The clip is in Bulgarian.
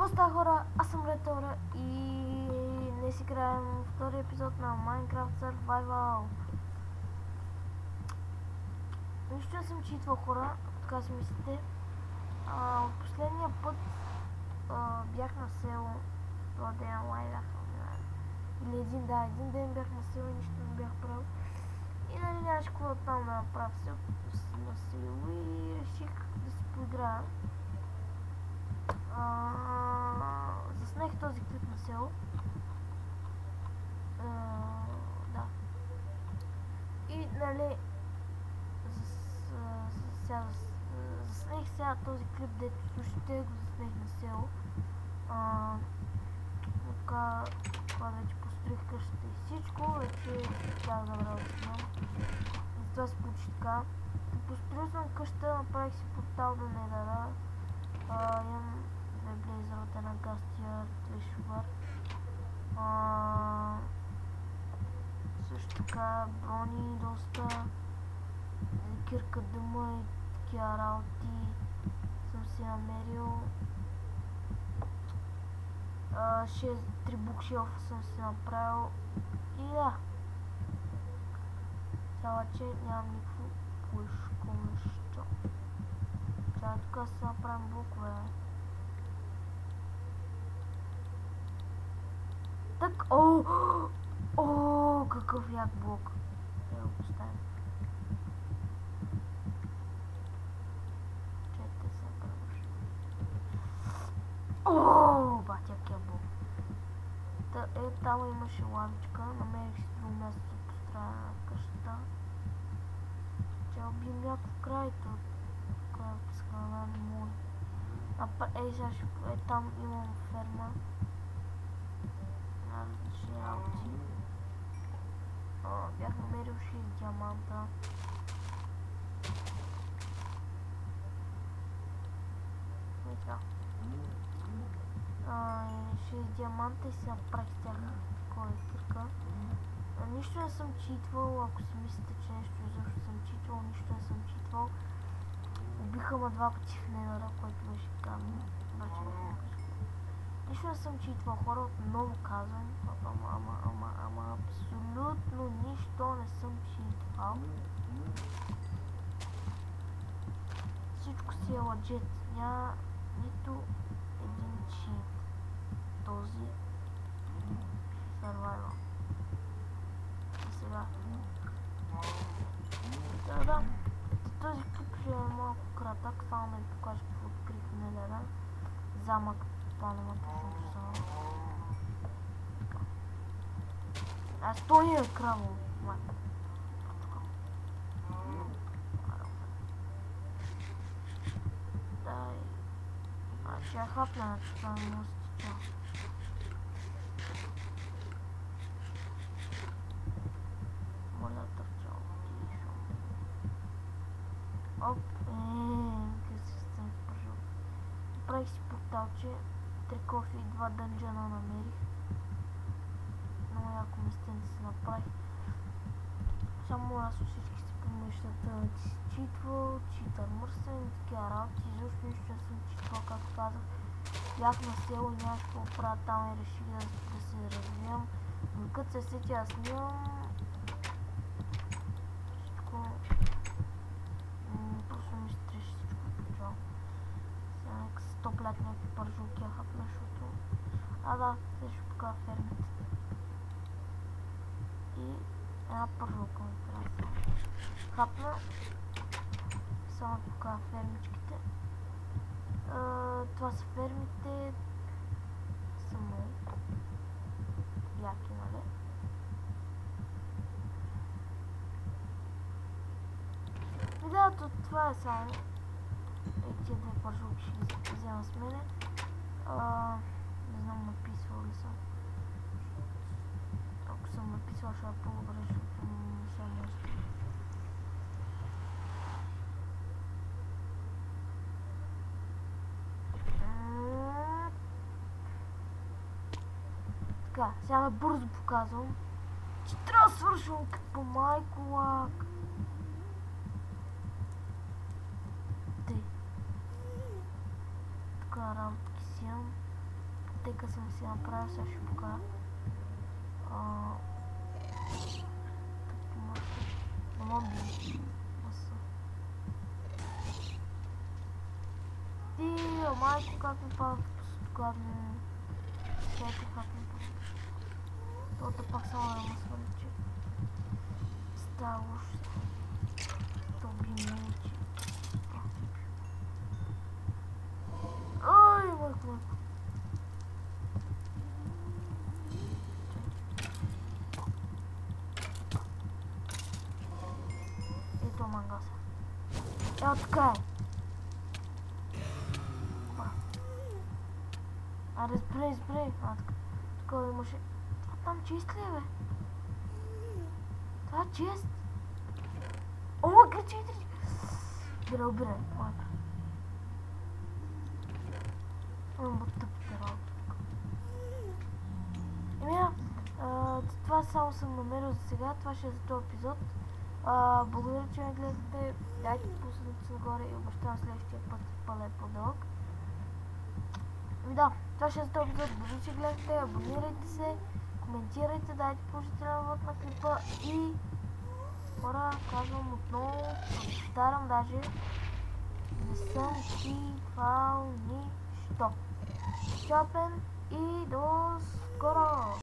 Какво става, хора? Аз съм Ретора и днес играем втори епизод на Minecraft Survival. Нищо не съм читвал, хора, така си мислите. От последния път бях на село, това ден лайдах, или един ден бях на село и нищо не бях правил. И нали нямаше какво там да направя на село и реших да си поиграя. Заснех този клип на село. Да. И нали заснех сега този клип, дето слушате, го заснех на село. Така, това вече построих къщата и всичко, вече бях забрал да снимам. Затова се получи така. Построил съм къща, направих си портал до Недъра. Имам две блейзъра от една гастия, две шубър. Също така брони доста, кирка дъма и такива работи съм си намерил. 3 букшелфа съм си направил и да. Сега че нямам никакво пушко нещо. Трябва тук си направим блокове. Так, какъв як блок. Трябва да го поставим. Чайте се първаш. Батякия блок. Там имаше лавичка. Намерих си друго място да построя къщата. Тя убим някакво крайто. С храна не мога. Сега ще... там имам ферма. Различни работи. Бях намерил 6 диаманта. И така. 6 диаманта и сега направих с тях такова кирка. Нищо не съм читвал, ако си мислите, че нещо изобщо съм читвал, нищо не съм читвал. Убиха ме 2 пъти в Недъра, който беше камен. Нищо не съм читвал, хора, отново казвам. Ама абсолютно нищо не съм читвал. Всичко си е ладжет. Няма нито един чит. Този Survival. И сега. Да. Този клип ще е малко кратък, само да ви покажа какво открих в Недъра. Замък. Това не ме точно само. Аз той е краво. Дай. Ще я хапна на това мостича. Моля търчал. Оп, къде си стън в пържок. Правих си порталче. 3 кофи и 2 дънджана намерих. Много яко местенце си направих. Само аз всички си помещата си читвал, читър мърсен и такива работи. Изобщо нищо не съм читвал, както казах. Бях на село и нямаше какво правя там и реших да се развивам. Но като се сетя да снимам всичко... просто ми се треше всичко включва. Сега нека се топлят някакви пържулки я хапна, защото... да, сега ще покажа фермите. И една пържулка ми трябва. Хапна. Само покажа фермичките. Това са фермите. Само яки, нали? И да, това е само. Тия две пържулки ще ги взема с мене. Не знам написвал ли съм. Ако съм написал, ще е по-добре, защото не съм още. Така, сега бързо показвам, че трябва да свършвам като майко лак. Така работки си имам. пътека съм си направил, сега ще покажа. Не мога би. Майко, как ми пада гадно. Чайте, как ми пада. Тота пак само да ме свали, че става лошо. То би мучи. Ай, майко. Ето мангаса. Ето така е. Аре, спрей. Тук имаше... Това там чист ли е, бе? Това е чист. О, гречи. Убирай. Имам тъпите работи. Това само съм намерил за сега. Това ще е за този епизод. Благодаря, че ме гледате. Дайте пуснете нагоре и обещавам следващия път пълен по-дълъг. Да, това ще е за този епизод. Благодаря, че гледате. Абонирайте се, коментирайте, дайте положителен вот на клипа и хора, казвам отново, повтарям даже, не съм кифал нищо. Чопен и до скоро!